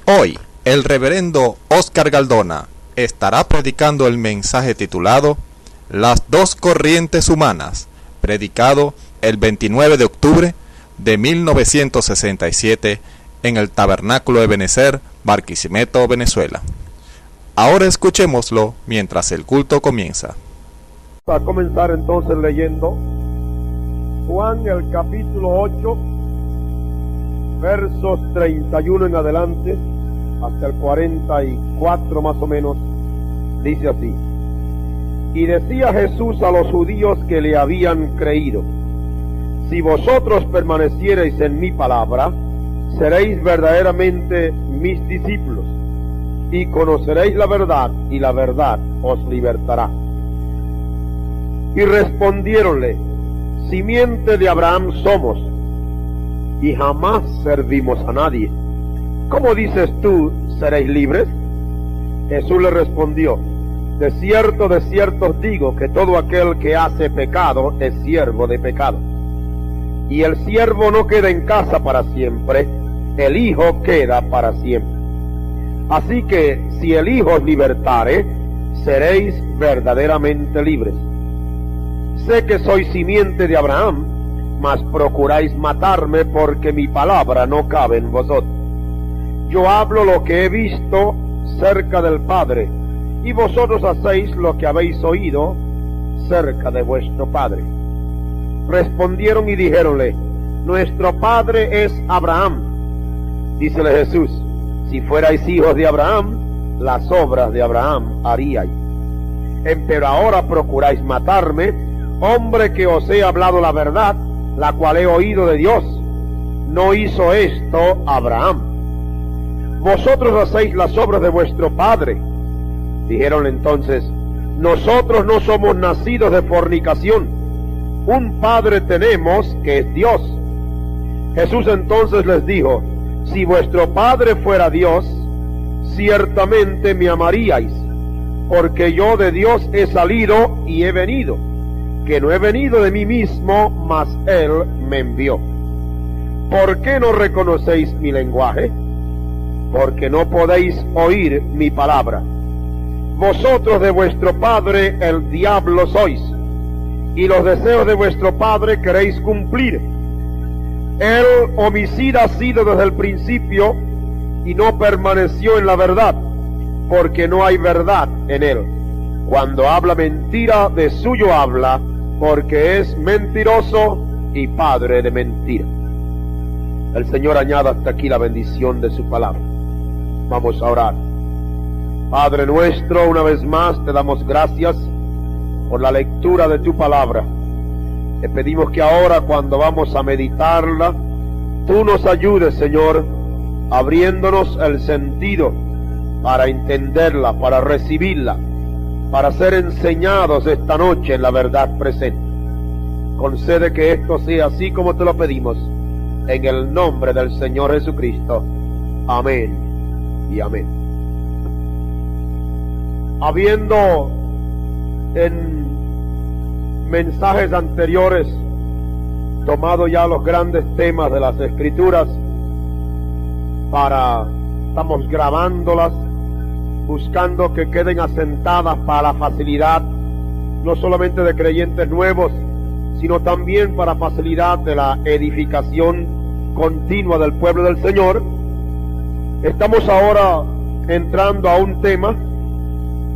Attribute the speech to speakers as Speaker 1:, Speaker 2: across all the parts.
Speaker 1: Hoy, el reverendo Oscar Galdona estará predicando el mensaje titulado Las dos corrientes humanas, predicado el 29 de octubre de 1967 en el Tabernáculo Ebenezer, Barquisimeto, Venezuela. Ahora escuchémoslo mientras el culto comienza.
Speaker 2: A comenzar entonces leyendo Juan el capítulo 8, versos 31 en adelante hasta el 44 más o menos. Dice así: y decía Jesús a los judíos que le habían creído: si vosotros permaneciereis en mi palabra, seréis verdaderamente mis discípulos, y conoceréis la verdad, y la verdad os libertará. Y respondiéronle: simiente de Abraham somos, y jamás servimos a nadie. ¿Cómo dices tú, seréis libres? Jesús le respondió: de cierto os digo, que todo aquel que hace pecado es siervo de pecado. Y el siervo no queda en casa para siempre, el Hijo queda para siempre. Así que, si el Hijo os libertare, seréis verdaderamente libres. Sé que sois simiente de Abraham, mas procuráis matarme, porque mi palabra no cabe en vosotros. Yo hablo lo que he visto cerca del Padre, y vosotros hacéis lo que habéis oído cerca de vuestro padre. Respondieron y dijéronle: nuestro padre es Abraham. Dícele Jesús: si fuerais hijos de Abraham, las obras de Abraham haríais. Pero ahora procuráis matarme, hombre que os he hablado la verdad, la cual he oído de Dios. No hizo esto Abraham. Vosotros hacéis las obras de vuestro padre. Dijeron entonces: nosotros no somos nacidos de fornicación, un padre tenemos que es Dios. Jesús entonces les dijo: si vuestro padre fuera Dios, ciertamente me amaríais, porque yo de Dios he salido y he venido, que no he venido de mí mismo, mas Él me envió. ¿Por qué no reconocéis mi lenguaje? Porque no podéis oír mi palabra. Vosotros de vuestro padre el diablo sois, y los deseos de vuestro padre queréis cumplir. Él homicida ha sido desde el principio, y no permaneció en la verdad, porque no hay verdad en él. Cuando habla mentira, de suyo habla, porque es mentiroso y padre de mentira. El Señor añada hasta aquí la bendición de su palabra. Vamos a orar. Padre nuestro, una vez más te damos gracias por la lectura de tu palabra. Te pedimos que ahora, cuando vamos a meditarla, tú nos ayudes, Señor, abriéndonos el sentido para entenderla, para recibirla, para ser enseñados esta noche en la verdad presente. Concede que esto sea así como te lo pedimos, en el nombre del Señor Jesucristo. Amén y amén. Habiendo en mensajes anteriores tomado ya los grandes temas de las Escrituras, estamos grabándolas, buscando que queden asentadas para la facilidad, no solamente de creyentes nuevos, sino también para facilidad de la edificación continua del pueblo del Señor. Estamos ahora entrando a un tema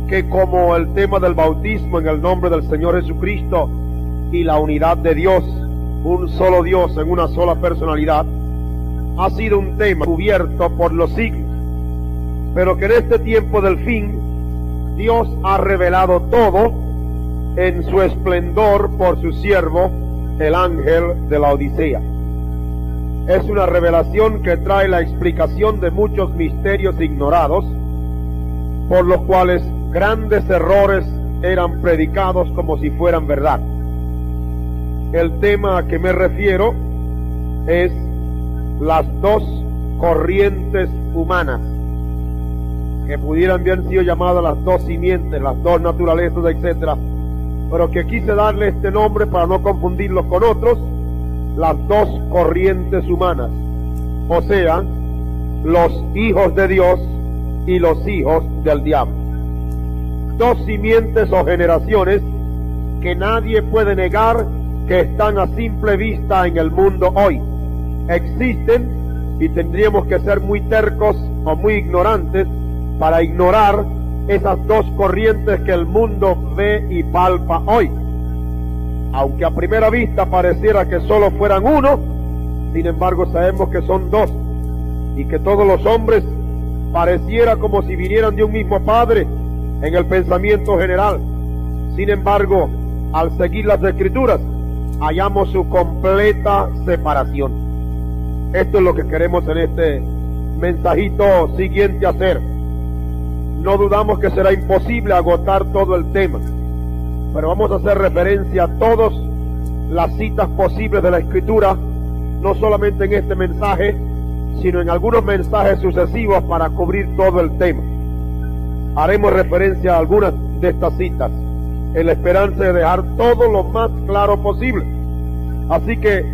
Speaker 2: que, como el tema del bautismo en el nombre del Señor Jesucristo y la unidad de Dios, un solo Dios en una sola personalidad, ha sido un tema cubierto por los siglos, pero que en este tiempo del fin Dios ha revelado todo en su esplendor por su siervo, el ángel de la Odisea. Es una revelación que trae la explicación de muchos misterios ignorados, por los cuales grandes errores eran predicados como si fueran verdad. El tema a que me refiero es las dos corrientes humanas, que pudieran haber sido llamadas las dos simientes, las dos naturalezas, etcétera, pero que quise darle este nombre para no confundirlos con otros: las dos corrientes humanas, o sea, los hijos de Dios y los hijos del diablo. Dos simientes o generaciones que nadie puede negar que están a simple vista en el mundo hoy. Existen y tendríamos que ser muy tercos o muy ignorantes para ignorar esas dos corrientes que el mundo ve y palpa hoy. Aunque a primera vista pareciera que solo fueran uno, sin embargo sabemos que son dos, y que todos los hombres pareciera como si vinieran de un mismo padre en el pensamiento general. Sin embargo, al seguir las Escrituras, hallamos su completa separación. Esto es lo que queremos en este mensajito siguiente hacer. No dudamos que será imposible agotar todo el tema, pero vamos a hacer referencia a todas las citas posibles de la Escritura, no solamente en este mensaje, sino en algunos mensajes sucesivos para cubrir todo el tema. Haremos referencia a algunas de estas citas, en la esperanza de dejar todo lo más claro posible. Así que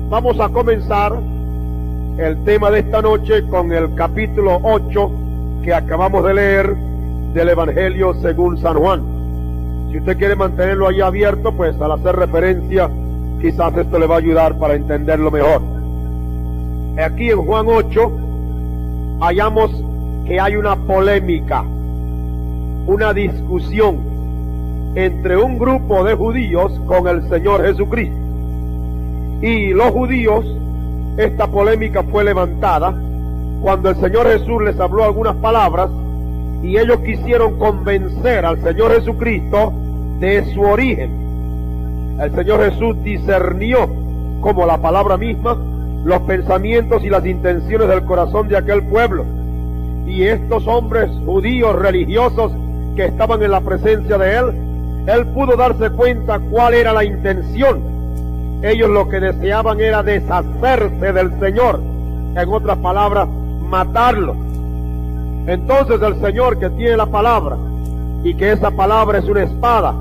Speaker 2: vamos a comenzar el tema de esta noche con el capítulo 8 que acabamos de leer del Evangelio según San Juan. Si usted quiere mantenerlo ahí abierto, pues al hacer referencia, quizás esto le va a ayudar para entenderlo mejor. Aquí en Juan 8 hallamos que hay una polémica, una discusión entre un grupo de judíos con el Señor Jesucristo. Y los judíos, esta polémica fue levantada cuando el Señor Jesús les habló algunas palabras y ellos quisieron convencer al Señor Jesucristo de su origen. El Señor Jesús discernió, como la palabra misma, los pensamientos y las intenciones del corazón de aquel pueblo. Y estos hombres judíos religiosos que estaban en la presencia de él pudo darse cuenta cuál era la intención. Ellos lo que deseaban era deshacerse del Señor, en otras palabras, matarlo. Entonces el Señor, que tiene la palabra, y que esa palabra es una espada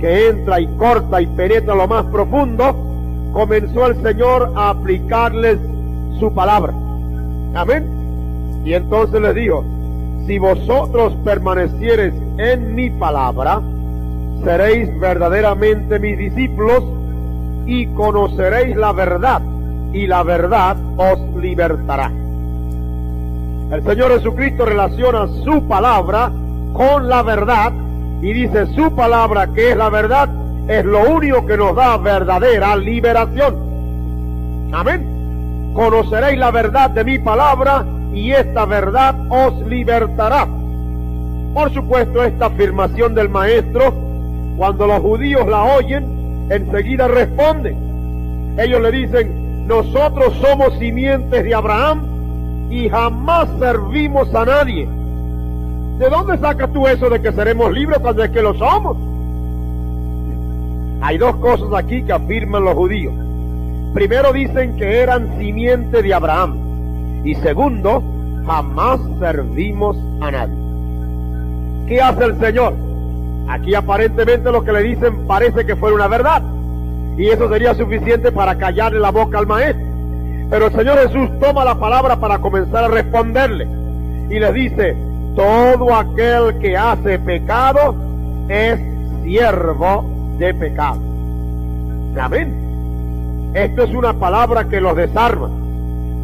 Speaker 2: que entra y corta y penetra lo más profundo, comenzó el Señor a aplicarles su palabra. Amén. Y entonces les dijo: si vosotros permaneciereis en mi palabra, seréis verdaderamente mis discípulos y conoceréis la verdad, y la verdad os libertará. El Señor Jesucristo relaciona su palabra con la verdad y dice: su palabra, que es la verdad, es lo único que nos da verdadera liberación. Amén. Conoceréis la verdad de mi palabra y esta verdad os libertará. Por supuesto, esta afirmación del Maestro, cuando los judíos la oyen, enseguida responden. Ellos le dicen: nosotros somos simientes de Abraham y jamás servimos a nadie. ¿De dónde sacas tú eso de que seremos libres cuando es que lo somos? Hay dos cosas aquí que afirman los judíos. Primero, dicen que eran simiente de Abraham. Y segundo, jamás servimos a nadie. ¿Qué hace el Señor? Aquí aparentemente lo que le dicen parece que fuera una verdad, y eso sería suficiente para callarle la boca al Maestro. Pero el Señor Jesús toma la palabra para comenzar a responderle, y les dice: todo aquel que hace pecado es siervo de pecado. Amén. Esto es una palabra que los desarma.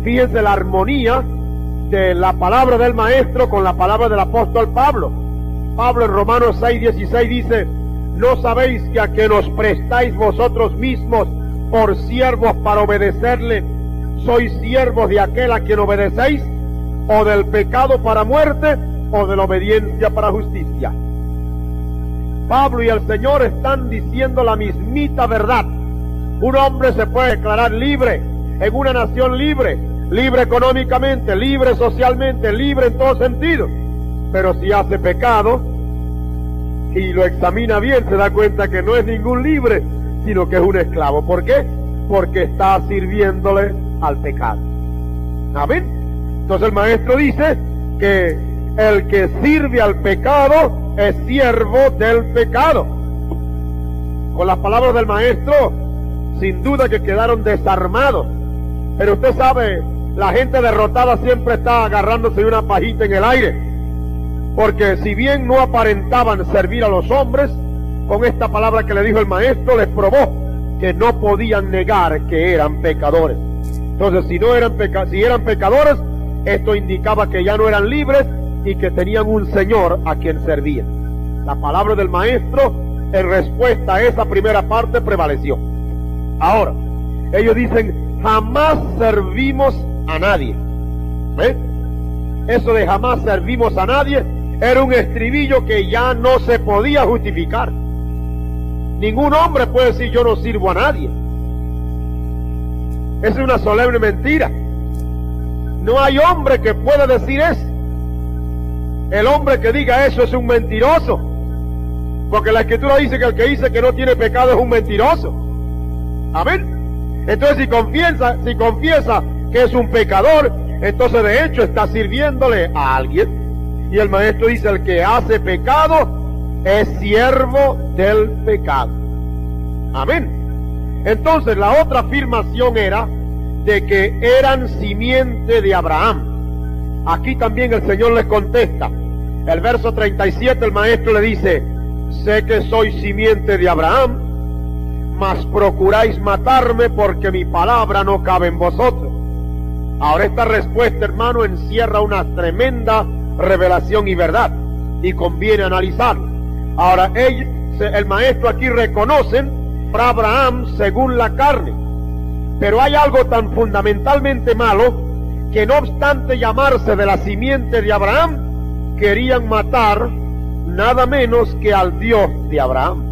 Speaker 2: Fíjense la armonía de la palabra del Maestro con la palabra del apóstol Pablo. Pablo en Romanos 6:16 dice: ¿no sabéis que a que nos prestáis vosotros mismos por siervos para obedecerle, sois siervos de aquel a quien obedecéis, o del pecado para muerte, o de la obediencia para justicia? Pablo y el Señor están diciendo la mismita verdad. Un hombre se puede declarar libre en una nación libre, libre económicamente, libre socialmente, libre en todo sentido, pero si hace pecado y lo examina bien, se da cuenta que no es ningún libre, sino que es un esclavo. ¿Por qué? Porque está sirviéndole al pecado. Amén. Entonces el Maestro dice que el que sirve al pecado es siervo del pecado. Con las palabras del Maestro, sin duda que quedaron desarmados. Pero usted sabe, la gente derrotada siempre está agarrándose de una pajita en el aire, porque si bien no aparentaban servir a los hombres, con esta palabra que le dijo el maestro les probó que no podían negar que eran pecadores. Entonces, si eran pecadores, esto indicaba que ya no eran libres y que tenían un Señor a quien servían. La palabra del maestro en respuesta a esa primera parte prevaleció. Ahora, ellos dicen, jamás servimos a nadie. ¿Ves? Eso de jamás servimos a nadie era un estribillo que ya no se podía justificar. Ningún hombre puede decir yo no sirvo a nadie. Es una solemne mentira. No hay hombre que pueda decir eso. El hombre que diga eso es un mentiroso, porque la Escritura dice que el que dice que no tiene pecado es un mentiroso. Amén. Entonces si confiesa que es un pecador, entonces de hecho está sirviéndole a alguien. Y el maestro dice, el que hace pecado es siervo del pecado. Amén. Entonces la otra afirmación era de que eran simiente de Abraham. Aquí también el Señor les contesta. El verso 37, el maestro le dice, sé que soy simiente de Abraham, mas procuráis matarme porque mi palabra no cabe en vosotros. Ahora esta respuesta, hermano, encierra una tremenda revelación y verdad, y conviene analizarla. Ahora, el maestro aquí reconocen a Abraham según la carne, pero hay algo tan fundamentalmente malo que no obstante llamarse de la simiente de Abraham, querían matar nada menos que al Dios de Abraham.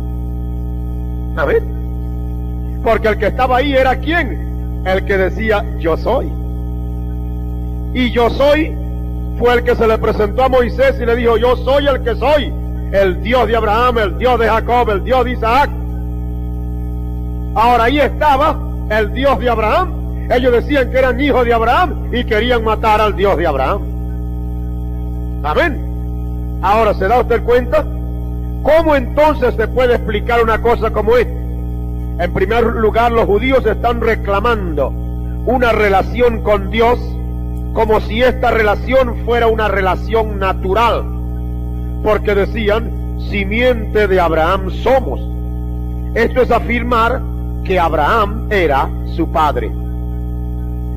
Speaker 2: ¿Amén? Porque el que estaba ahí era ¿quién? El que decía yo soy. Y yo soy fue el que se le presentó a Moisés y le dijo, yo soy el que soy, el Dios de Abraham, el Dios de Jacob, el Dios de Isaac. Ahora ahí estaba el Dios de Abraham. Ellos decían que eran hijos de Abraham y querían matar al Dios de Abraham. Amén. Ahora, ¿se da usted cuenta? ¿Cómo entonces se puede explicar una cosa como esta? En primer lugar, los judíos están reclamando una relación con Dios como si esta relación fuera una relación natural, porque decían, simiente de Abraham somos. Esto es afirmar que Abraham era su padre.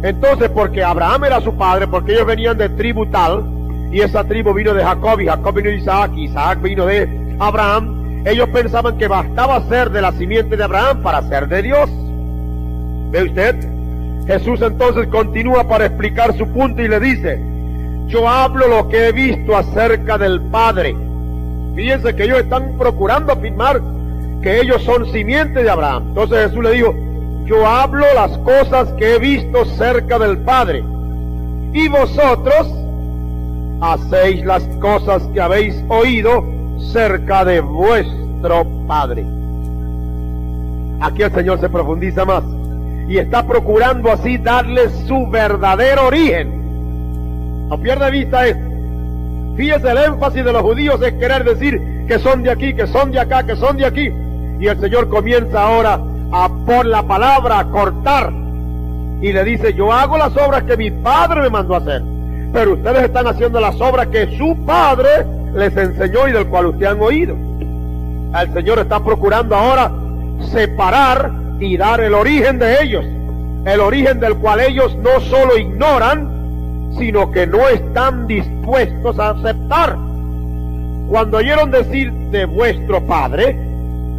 Speaker 2: Entonces, porque Abraham era su padre, porque ellos venían de tribu tal, y esa tribu vino de Jacob, y Jacob vino de Isaac, y Isaac vino de Abraham, ellos pensaban que bastaba ser de la simiente de Abraham para ser de Dios. ¿Ve usted? Jesús entonces continúa para explicar su punto y le dice, yo hablo lo que he visto acerca del Padre. Fíjense que ellos están procurando afirmar que ellos son simiente de Abraham. Entonces Jesús le dijo, yo hablo las cosas que he visto cerca del Padre, y vosotros hacéis las cosas que habéis oído cerca de vuestro Padre. Aquí el Señor se profundiza más y está procurando así darle su verdadero origen. No pierda de vista esto. Fíjese, el énfasis de los judíos es querer decir que son de aquí, que son de acá, que son de aquí. Y el Señor comienza ahora a por la palabra a cortar y le dice, yo hago las obras que mi Padre me mandó a hacer, pero ustedes están haciendo las obras que su Padre les enseñó y del cual ustedes han oído. El Señor está procurando ahora separar y dar el origen de ellos, el origen del cual ellos no solo ignoran, sino que no están dispuestos a aceptar. Cuando oyeron decir de vuestro Padre,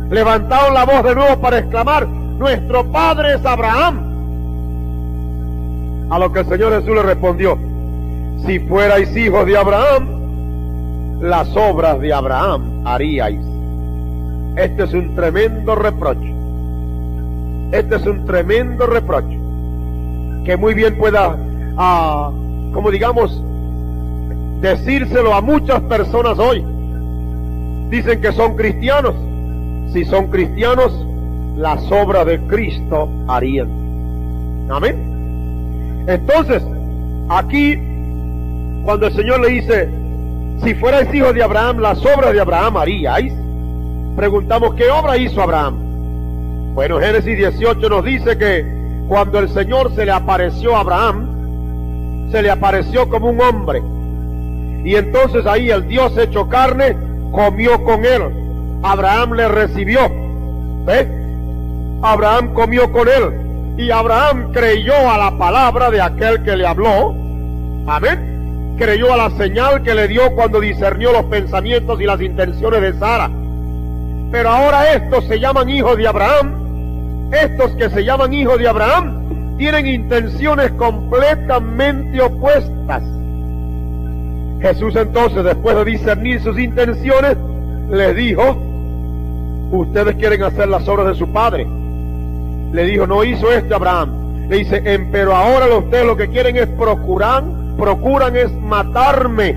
Speaker 2: levantaron la voz de nuevo para exclamar, nuestro Padre es Abraham. A lo que el Señor Jesús le respondió, si fuerais hijos de Abraham, las obras de Abraham haríais. Este es un tremendo reproche. Este es un tremendo reproche que muy bien pueda, como digamos, decírselo a muchas personas hoy. Dicen que son cristianos. Si son cristianos, las obras de Cristo harían. Amén. Entonces, aquí, cuando el Señor le dice, si fuerais hijos de Abraham, las obras de Abraham haríais, preguntamos, ¿qué obra hizo Abraham? Bueno, Génesis 18 nos dice que cuando el Señor se le apareció a Abraham, se le apareció como un hombre. Y entonces ahí el Dios hecho carne comió con él. Abraham le recibió. ¿Ve? Abraham comió con él. Y Abraham creyó a la palabra de aquel que le habló. Amén. Creyó a la señal que le dio cuando discernió los pensamientos y las intenciones de Sara. Pero ahora estos se llaman hijos de Abraham. Estos que se llaman hijos de Abraham tienen intenciones completamente opuestas. Jesús entonces, después de discernir sus intenciones, les dijo: ustedes quieren hacer las obras de su padre. Le dijo: no hizo esto Abraham. Le dice: pero ahora ustedes lo que quieren es procuran es matarme.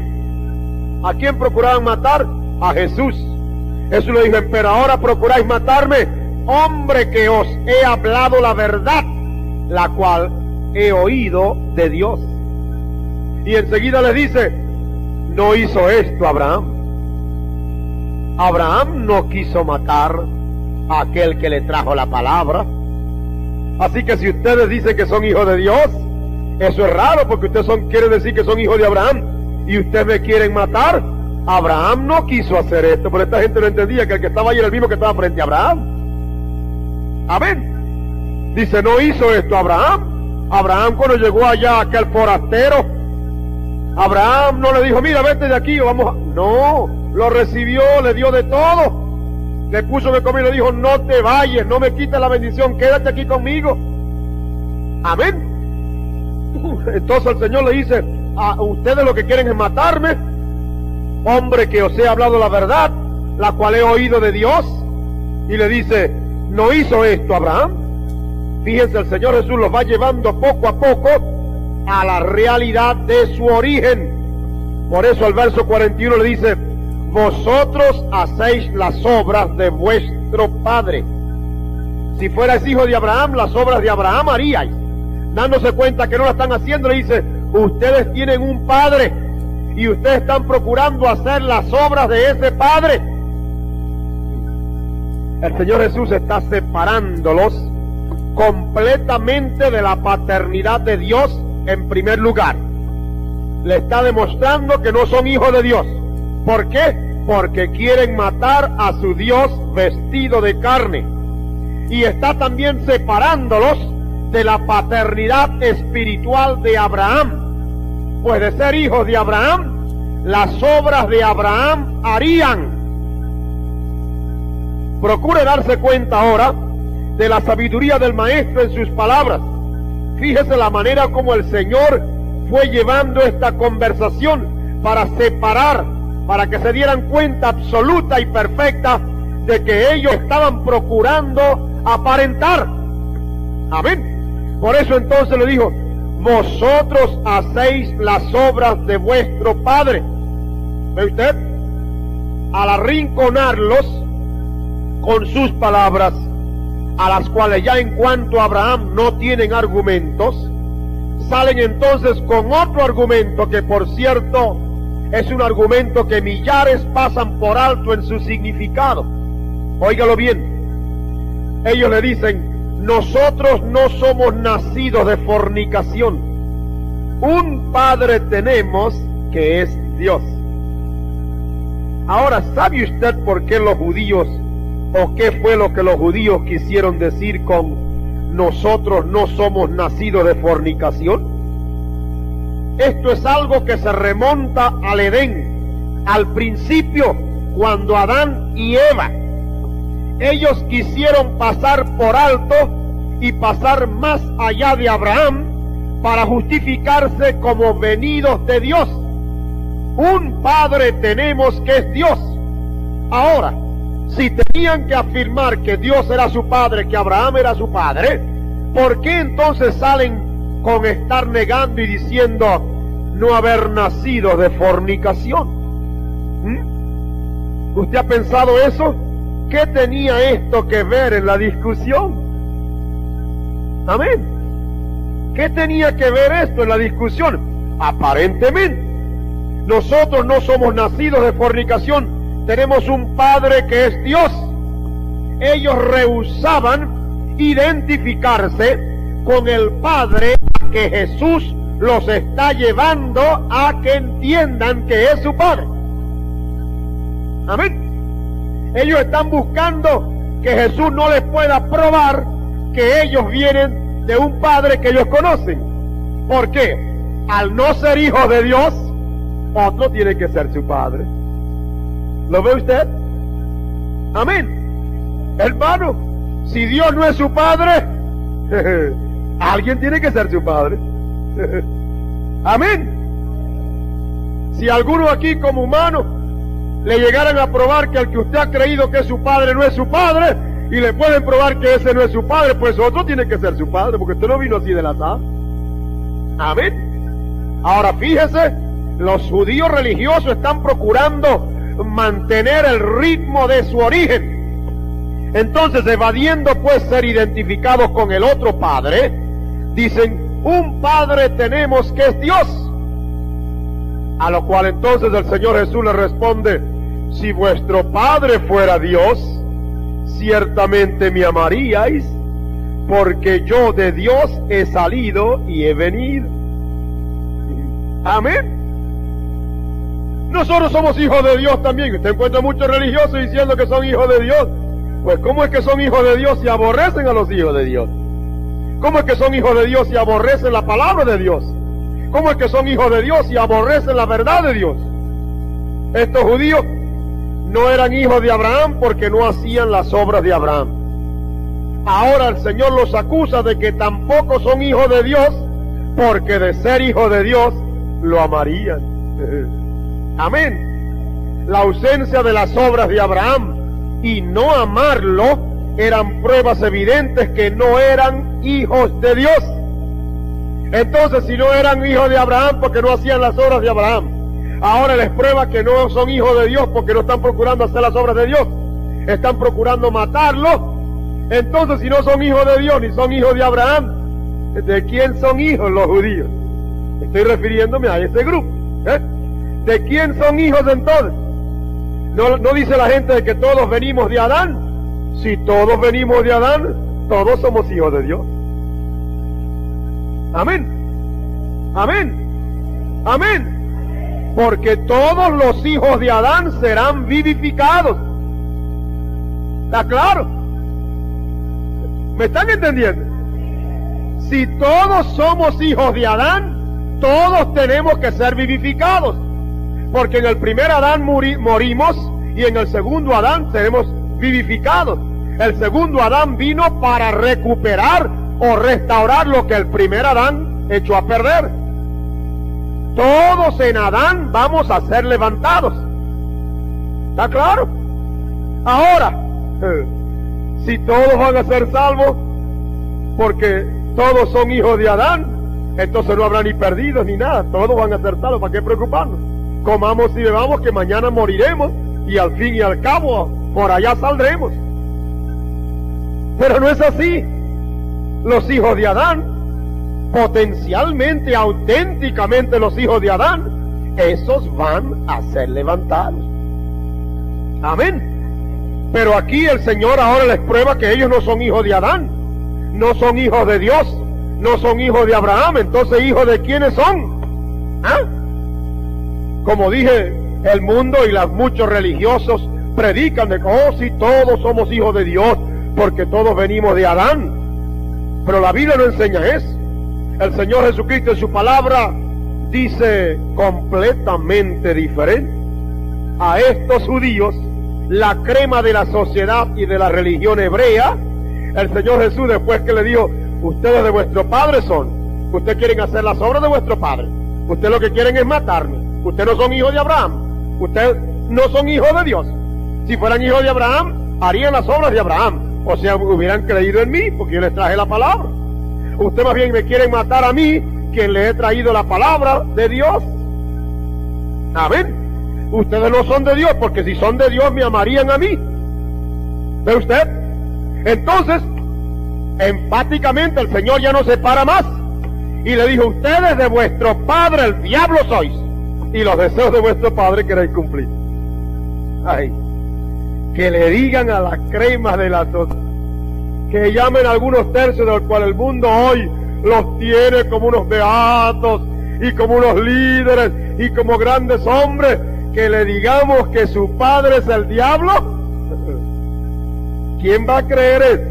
Speaker 2: ¿A quién procuraban matar? A Jesús. Jesús le dijo: pero ahora procuráis matarme, hombre, que os he hablado la verdad, la cual he oído de Dios. Y enseguida les dice: no hizo esto Abraham. Abraham no quiso matar a aquel que le trajo la palabra. Así que si ustedes dicen que son hijos de Dios, eso es raro, porque ustedes quieren decir que son hijos de Abraham y ustedes me quieren matar. Abraham no quiso hacer esto, pero esta gente no entendía que el que estaba ahí era el mismo que estaba frente a Abraham. Amén. Dice: no hizo esto Abraham. Abraham, cuando llegó allá aquel forastero, Abraham no le dijo: mira, vete de aquí, vamos. No, lo recibió, le dio de todo, le puso de comer y le dijo: no te vayas, no me quites la bendición, quédate aquí conmigo. Amén. Entonces el Señor le dice: a ustedes lo que quieren es matarme, hombre, que os he hablado la verdad, la cual he oído de Dios. Y le dice: no hizo esto Abraham. Fíjense, el Señor Jesús los va llevando poco a poco a la realidad de su origen. Por eso el verso 41 le dice: vosotros hacéis las obras de vuestro padre. Si fuerais hijo de Abraham, las obras de Abraham haríais. Dándose cuenta que no la están haciendo, le dice: ustedes tienen un padre y ustedes están procurando hacer las obras de ese padre. El Señor Jesús está separándolos completamente de la paternidad de Dios. En primer lugar, le está demostrando que no son hijos de Dios. ¿Por qué? Porque quieren matar a su Dios vestido de carne. Y está también separándolos de la paternidad espiritual de Abraham. Pues de ser hijos de Abraham, las obras de Abraham harían. Procure darse cuenta ahora de la sabiduría del Maestro en sus palabras. Fíjese la manera como el Señor fue llevando esta conversación para separar, para que se dieran cuenta absoluta y perfecta de que ellos estaban procurando aparentar. Amén. Por eso entonces le dijo: vosotros hacéis las obras de vuestro padre. ¿Ve usted? Al arrinconarlos con sus palabras, a las cuales ya en cuanto a Abraham no tienen argumentos, salen entonces con otro argumento que, por cierto, es un argumento que millares pasan por alto en su significado. Óigalo bien. Ellos le dicen: nosotros no somos nacidos de fornicación. Un padre tenemos que es Dios. Ahora, ¿sabe usted por qué los judíos, o qué fue lo que los judíos quisieron decir con nosotros no somos nacidos de fornicación? Esto es algo que se remonta al Edén, al principio, cuando Adán y Eva, ellos quisieron pasar por alto y pasar más allá de Abraham para justificarse como venidos de Dios. Un padre tenemos que es Dios. Ahora, si tenían que afirmar que Dios era su padre, que Abraham era su padre, ¿por qué entonces salen con estar negando y diciendo no haber nacido de fornicación? ¿Usted ha pensado eso? ¿Qué tenía esto que ver en la discusión? Amén. ¿Qué tenía que ver esto en la discusión? Aparentemente, nosotros no somos nacidos de fornicación. Tenemos un Padre que es Dios. Ellos rehusaban identificarse con el Padre que Jesús los está llevando a que entiendan que es su Padre. Amén. Ellos están buscando que Jesús no les pueda probar que ellos vienen de un Padre que ellos conocen. ¿Por qué? Al no ser hijos de Dios, otro tiene que ser su Padre. ¿Lo ve usted? Amén. Hermano, si Dios no es su Padre, alguien tiene que ser su Padre. Amén. Si alguno aquí como humano le llegaran a probar que el que usted ha creído que es su Padre no es su Padre, y le pueden probar que ese no es su Padre, pues otro tiene que ser su Padre, porque usted no vino así de la azar. Amén. Ahora fíjese, los judíos religiosos están procurando mantener el ritmo de su origen. Entonces, evadiendo pues ser identificados con el otro Padre, dicen, un Padre tenemos que es Dios. A lo cual entonces el Señor Jesús le responde, si vuestro Padre fuera Dios, ciertamente me amaríais, porque yo de Dios he salido y he venido. Amén. Nosotros somos hijos de Dios también. Usted encuentra muchos religiosos diciendo que son hijos de Dios. Pues ¿cómo es que son hijos de Dios si aborrecen a los hijos de Dios? ¿Cómo es que son hijos de Dios si aborrecen la palabra de Dios? ¿Cómo es que son hijos de Dios si aborrecen la verdad de Dios? Estos judíos no eran hijos de Abraham porque no hacían las obras de Abraham. Ahora el Señor los acusa de que tampoco son hijos de Dios porque de ser hijos de Dios lo amarían. Amén. La ausencia de las obras de Abraham y no amarlo eran pruebas evidentes que no eran hijos de Dios. Entonces, si no eran hijos de Abraham porque no hacían las obras de Abraham, ahora les prueba que no son hijos de Dios porque no están procurando hacer las obras de Dios, están procurando matarlo. Entonces, si no son hijos de Dios ni son hijos de Abraham, ¿de quién son hijos los judíos? Estoy refiriéndome a ese grupo. ¿De quién son hijos entonces? No dice la gente de que todos venimos de Adán. Si todos venimos de Adán, todos somos hijos de Dios. Amén. Amén. Amén. Porque todos los hijos de Adán serán vivificados. ¿Está claro? ¿Me están entendiendo? Si todos somos hijos de Adán, todos tenemos que ser vivificados. Porque en el primer Adán morimos y en el segundo Adán seremos vivificados. El segundo Adán vino para recuperar o restaurar lo que el primer Adán echó a perder. Todos en Adán vamos a ser levantados. ¿Está claro? Ahora, si todos van a ser salvos, porque todos son hijos de Adán, entonces no habrá ni perdidos ni nada. Todos van a ser salvos. ¿Para qué preocuparnos? Comamos y bebamos que mañana moriremos y al fin y al cabo por allá saldremos. Pero no es así. Los hijos de Adán, potencialmente, auténticamente los hijos de Adán, esos van a ser levantados. Amén. Pero aquí el Señor ahora les prueba que ellos no son hijos de Adán, no son hijos de Dios, no son hijos de Abraham. Entonces, ¿hijos de quiénes son? ¿Ah? Como dije, el mundo y los muchos religiosos predican de que, oh, si todos somos hijos de Dios, porque todos venimos de Adán. Pero la Biblia no enseña eso. El Señor Jesucristo en su palabra dice completamente diferente. A estos judíos, la crema de la sociedad y de la religión hebrea, el Señor Jesús, después que le dijo, ustedes de vuestro padre son, ustedes quieren hacer las obras de vuestro padre, ustedes lo que quieren es matarme, ustedes no son hijos de Abraham, ustedes no son hijos de Dios. Si fueran hijos de Abraham, harían las obras de Abraham, o sea, hubieran creído en mí, porque yo les traje la palabra. Ustedes más bien me quieren matar a mí, quien les he traído la palabra de Dios. Amén. Ustedes no son de Dios, porque si son de Dios me amarían a mí. ¿Ve usted? Entonces, enfáticamente el Señor ya no se para más y le dijo, ustedes de vuestro padre el diablo sois y los deseos de vuestro padre queréis cumplir. Ay, que le digan a las cremas de la sociedad, que llamen algunos tercios del cual el mundo hoy los tiene como unos beatos y como unos líderes y como grandes hombres, que le digamos que su padre es el diablo? ¿Quién va a creer eso?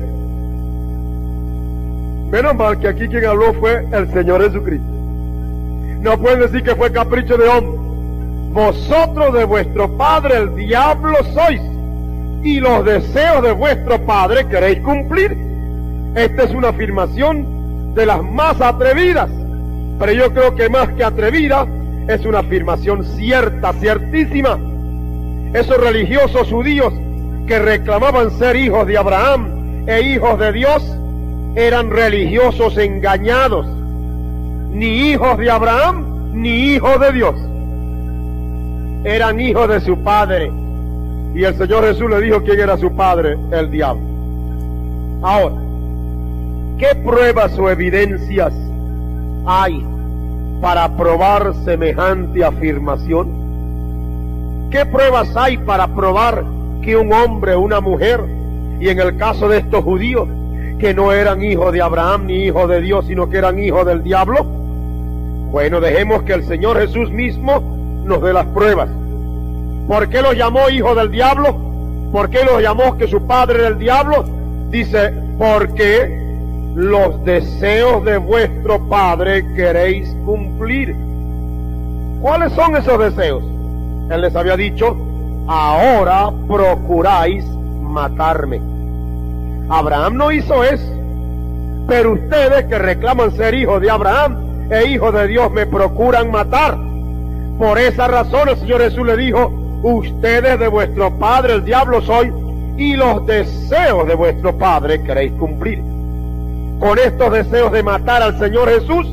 Speaker 2: Menos mal que aquí quien habló fue el Señor Jesucristo. No pueden decir que fue capricho de hombre. Vosotros de vuestro padre el diablo sois, y los deseos de vuestro padre queréis cumplir. Esta es una afirmación de las más atrevidas, pero yo creo que más que atrevida, es una afirmación cierta, ciertísima. Esos religiosos judíos que reclamaban ser hijos de Abraham e hijos de Dios, eran religiosos engañados. Ni hijos de Abraham, ni hijos de Dios. Eran hijos de su padre. Y el Señor Jesús le dijo quién era su padre: el diablo. Ahora, ¿qué pruebas o evidencias hay para probar semejante afirmación? ¿Qué pruebas hay para probar que un hombre, una mujer, y en el caso de estos judíos, que no eran hijos de Abraham ni hijos de Dios, sino que eran hijos del diablo? Bueno, dejemos que el Señor Jesús mismo nos dé las pruebas. ¿Por qué los llamó hijos del diablo? ¿Por qué los llamó que su padre era el diablo? Dice, porque los deseos de vuestro padre queréis cumplir. ¿Cuáles son esos deseos? Él les había dicho, ahora procuráis matarme. Abraham no hizo eso, pero ustedes que reclaman ser hijos de Abraham e hijos de Dios me procuran matar. Por esa razón el Señor Jesús le dijo, ustedes de vuestro padre el diablo sois, y los deseos de vuestro padre queréis cumplir. Con estos deseos de matar al Señor Jesús,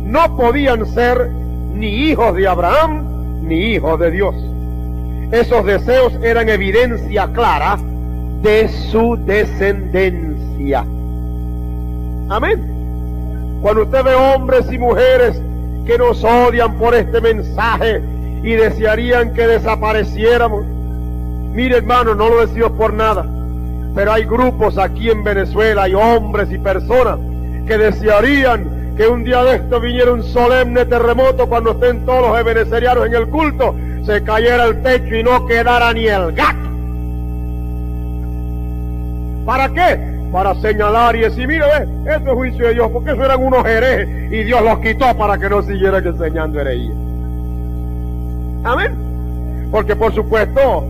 Speaker 2: no podían ser ni hijos de Abraham ni hijos de Dios. Esos deseos eran evidencia clara de su descendencia. Amén. Cuando usted ve hombres y mujeres que nos odian por este mensaje y desearían que desapareciéramos, mire hermano, no lo decimos por nada, pero hay grupos aquí en Venezuela, hay hombres y personas que desearían que un día de esto viniera un solemne terremoto cuando estén todos los ebenezerianos en el culto, se cayera el techo y no quedara ni el gato. ¿Para qué? Para señalar y decir, mire, esto es juicio de Dios, porque eso eran unos herejes y Dios los quitó para que no siguieran enseñando herejías. Amén. Porque por supuesto,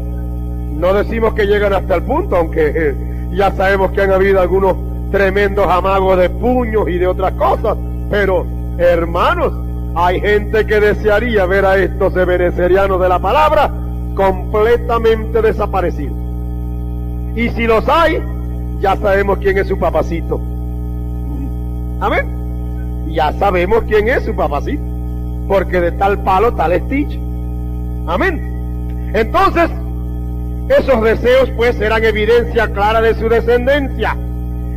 Speaker 2: no decimos que llegan hasta el punto, aunque ya sabemos que han habido algunos tremendos amagos de puños y de otras cosas, pero hermanos, hay gente que desearía ver a estos ebenezerianos de la palabra completamente desaparecidos. Y si los hay, ya sabemos quién es su papacito. Amén. Ya sabemos quién es su papacito, porque de tal palo tal esticho. Amén. Entonces, esos deseos pues eran evidencia clara de su descendencia.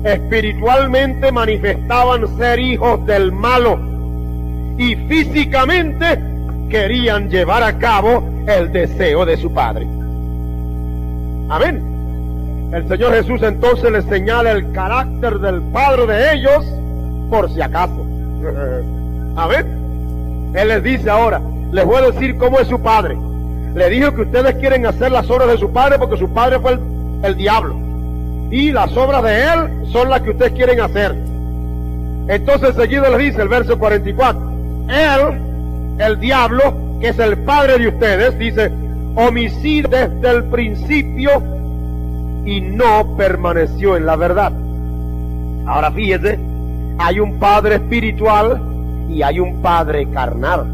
Speaker 2: Espiritualmente manifestaban ser hijos del malo y físicamente querían llevar a cabo el deseo de su padre. Amén. El Señor Jesús entonces les señala el carácter del padre de ellos, por si acaso. Amén. Él les dice ahora, les voy a decir cómo es su padre. Le dijo que ustedes quieren hacer las obras de su padre porque su padre fue el diablo. Y las obras de él son las que ustedes quieren hacer. Entonces seguido les dice el verso 44. Él, el diablo, que es el padre de ustedes, dice, homicida desde el principio y no permaneció en la verdad. Ahora fíjese, hay un padre espiritual y hay un padre carnal.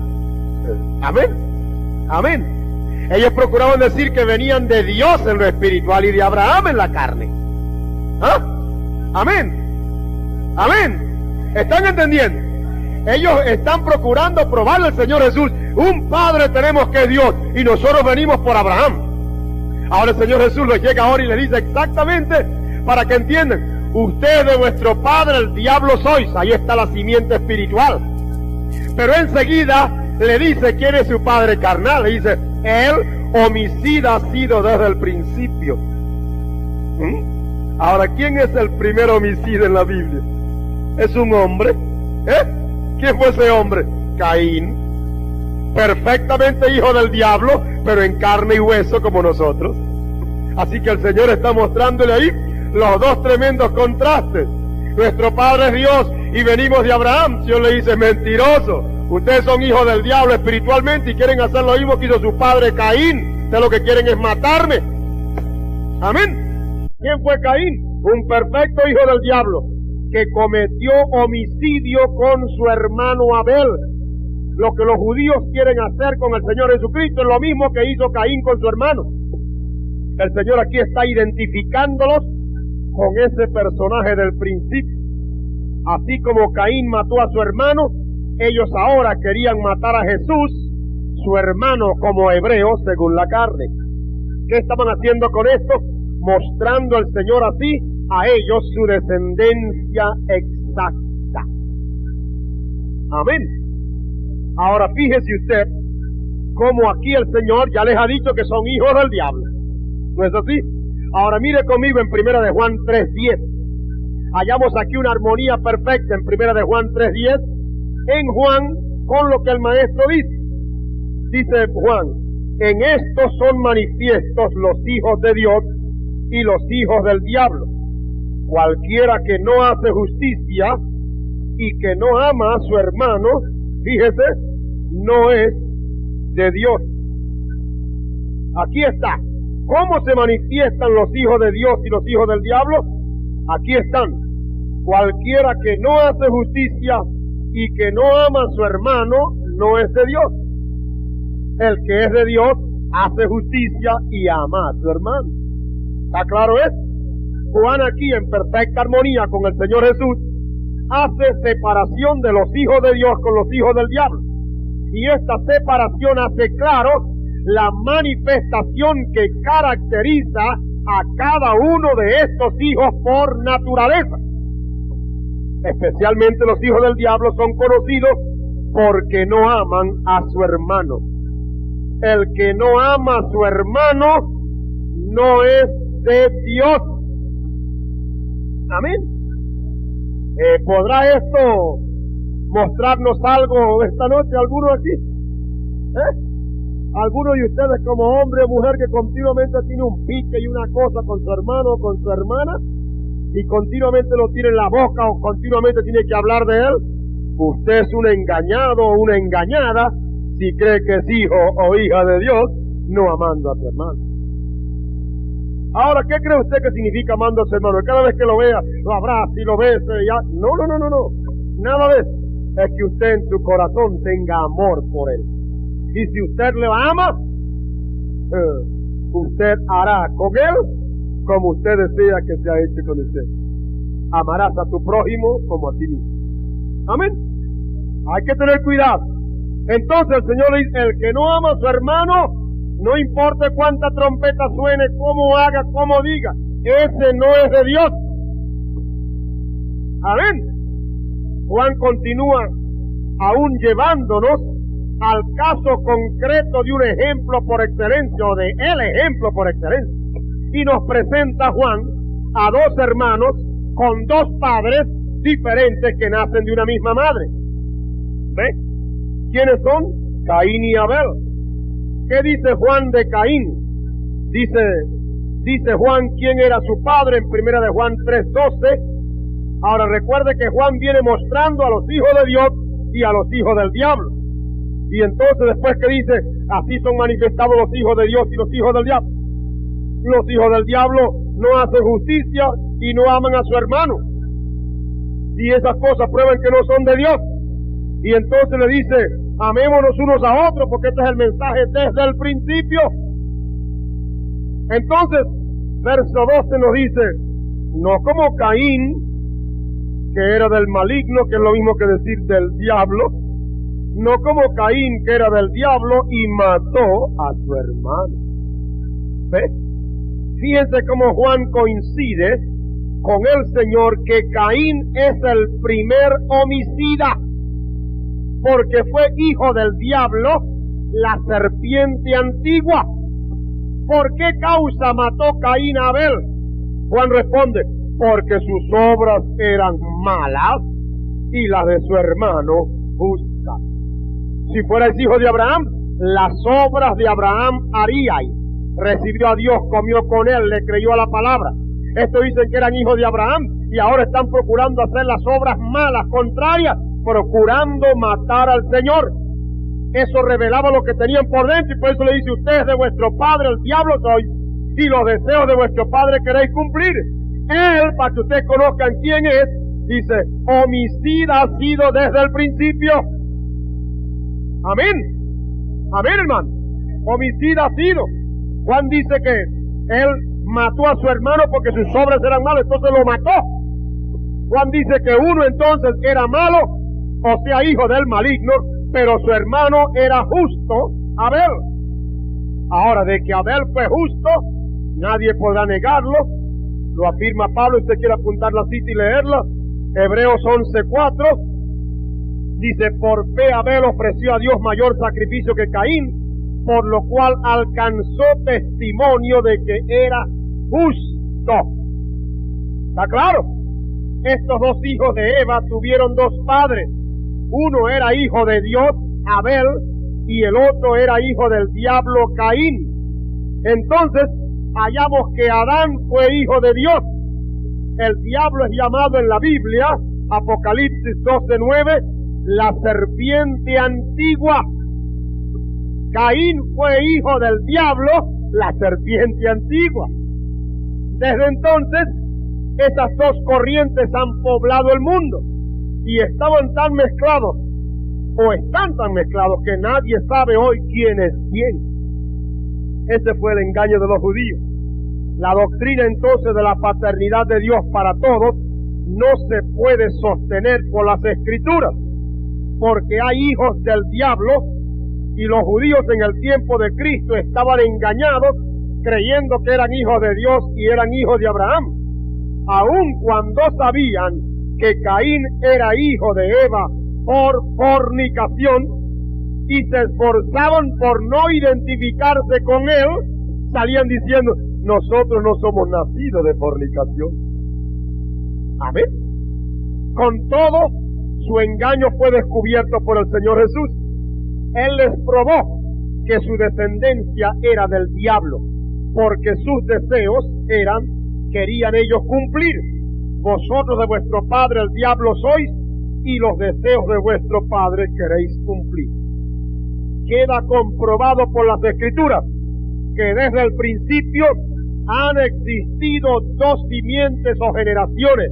Speaker 2: Amén. Amén. Ellos procuraban decir que venían de Dios en lo espiritual y de Abraham en la carne. ¿Ah? Amén. Amén. ¿Están entendiendo? Ellos están procurando probarle al Señor Jesús. Un padre tenemos que es Dios y nosotros venimos por Abraham. Ahora el Señor Jesús les llega ahora y les dice exactamente para que entiendan. Ustedes de vuestro padre el diablo sois. Ahí está la simiente espiritual. Pero enseguida le dice quién es su padre carnal. Le dice, él homicida ha sido desde el principio. Ahora, ¿quién es el primer homicida en la Biblia? Es un hombre. ¿Quién fue ese hombre? Caín. Perfectamente hijo del diablo, pero en carne y hueso como nosotros. Así que el Señor está mostrándole ahí los dos tremendos contrastes. Nuestro Padre es Dios y venimos de Abraham. Dios le dice, mentiroso, ustedes son hijos del diablo espiritualmente y quieren hacer lo mismo que hizo su padre Caín. Ustedes lo que quieren es matarme. Amén. ¿Quién fue Caín? Un perfecto hijo del diablo que cometió homicidio con su hermano Abel. Lo que los judíos quieren hacer con el Señor Jesucristo es lo mismo que hizo Caín con su hermano. El Señor aquí está identificándolos con ese personaje del principio. Así como Caín mató a su hermano, ellos ahora querían matar a Jesús, su hermano como hebreo según la carne. ¿Qué estaban haciendo con esto? Mostrando al Señor así a ellos su descendencia exacta. Amén. Ahora fíjese usted cómo aquí el Señor ya les ha dicho que son hijos del diablo. ¿No es así? Ahora mire conmigo en 1 de Juan 3:10. Hallamos aquí una armonía perfecta en 1 de Juan 3:10 en Juan con lo que el maestro dice. Dice Juan, en esto son manifiestos los hijos de Dios y los hijos del diablo. Cualquiera que no hace justicia y que no ama a su hermano, fíjese, no es de Dios. Aquí está. ¿Cómo se manifiestan los hijos de Dios y los hijos del diablo? Aquí están. Cualquiera que no hace justicia y que no ama a su hermano, no es de Dios. El que es de Dios hace justicia y ama a su hermano. ¿Está claro eso? Juan aquí en perfecta armonía con el Señor Jesús hace separación de los hijos de Dios con los hijos del diablo. Y esta separación hace claro la manifestación que caracteriza a cada uno de estos hijos por naturaleza. Especialmente los hijos del diablo son conocidos porque no aman a su hermano. El que no ama a su hermano no es de Dios. Amén. ¿Podrá esto mostrarnos algo esta noche, alguno aquí? Alguno de ustedes como hombre o mujer que continuamente tiene un pique y una cosa con su hermano o con su hermana y continuamente lo tiene en la boca o continuamente tiene que hablar de él, usted es un engañado o una engañada si cree que es hijo o hija de Dios no amando a su hermano. Ahora, ¿qué cree usted que significa amando a su hermano? Cada vez que lo vea, lo abraza y lo bese y ya. No. Nada de eso. Es que usted en su corazón tenga amor por él. Y si usted le ama, usted hará con él como usted desea que sea hecho con usted. Amarás a tu prójimo como a ti mismo. Amén. Hay que tener cuidado. Entonces el Señor dice, el que no ama a su hermano, no importa cuánta trompeta suene, cómo haga, cómo diga, ese no es de Dios. Amén. Juan continúa aún llevándonos al caso concreto de un ejemplo por excelencia, o de el ejemplo por excelencia. Y nos presenta Juan a dos hermanos con dos padres diferentes que nacen de una misma madre. ¿Ve? ¿Quiénes son? Caín y Abel. ¿Qué dice Juan de Caín? Dice Juan quién era su padre en 1 de Juan 3:12. Ahora recuerde que Juan viene mostrando a los hijos de Dios y a los hijos del diablo. Y entonces después que dice, así son manifestados los hijos de Dios y los hijos del diablo. Los hijos del diablo no hacen justicia y no aman a su hermano. Y esas cosas prueban que no son de Dios. Y entonces le dice, amémonos unos a otros, porque este es el mensaje desde el principio. Entonces, verso 12 nos dice, no como Caín, que era del maligno, que es lo mismo que decir del diablo, no como Caín, que era del diablo y mató a su hermano. ¿Ves? Fíjense cómo Juan coincide con el Señor que Caín es el primer homicida, porque fue hijo del diablo, la serpiente antigua. ¿Por qué causa mató Caín a Abel? Juan responde, porque sus obras eran malas y las de su hermano justas. Si fuerais hijos de Abraham, las obras de Abraham haríais. Recibió a Dios, comió con él, le creyó a la palabra. Estos dicen que eran hijos de Abraham y ahora están procurando hacer las obras malas, contrarias, procurando matar al Señor. Eso revelaba lo que tenían por dentro, y por eso le dice: ustedes de vuestro padre el diablo sois, y los deseos de vuestro padre queréis cumplir. Él, para que ustedes conozcan quién es, dice: homicida ha sido desde el principio. Amén. Amén, hermano. Homicida ha sido. Juan dice que él mató a su hermano porque sus obras eran malas, entonces lo mató. Juan dice que uno entonces era malo, o sea, hijo del maligno, pero su hermano era justo, Abel. Ahora, de que Abel fue justo, nadie podrá negarlo. Lo afirma Pablo. Usted quiere apuntar la cita y leerla. Hebreos 11:4 dice: por fe Abel ofreció a Dios mayor sacrificio que Caín, por lo cual alcanzó testimonio de que era justo. ¿Está claro? Estos dos hijos de Eva tuvieron dos padres. Uno era hijo de Dios, Abel, y el otro era hijo del diablo, Caín. Entonces, hallamos que Adán fue hijo de Dios. El diablo es llamado en la Biblia, Apocalipsis 12:9, la serpiente antigua. Caín fue hijo del diablo, la serpiente antigua. Desde entonces, esas dos corrientes han poblado el mundo y estaban tan mezclados, o están tan mezclados, que nadie sabe hoy quién es quién. Ese fue el engaño de los judíos. La doctrina entonces de la paternidad de Dios para todos no se puede sostener por las Escrituras, porque hay hijos del diablo, y los judíos en el tiempo de Cristo estaban engañados creyendo que eran hijos de Dios y eran hijos de Abraham, aun cuando sabían que Caín era hijo de Eva por fornicación, y se esforzaban por no identificarse con él. Salían diciendo: nosotros no somos nacidos de fornicación. Amén. Con todo, su engaño fue descubierto por el Señor Jesús. Él les probó que su descendencia era del diablo, porque sus deseos querían ellos cumplir. Vosotros de vuestro padre el diablo sois, y los deseos de vuestro padre queréis cumplir. Queda comprobado por las Escrituras que desde el principio han existido dos simientes o generaciones,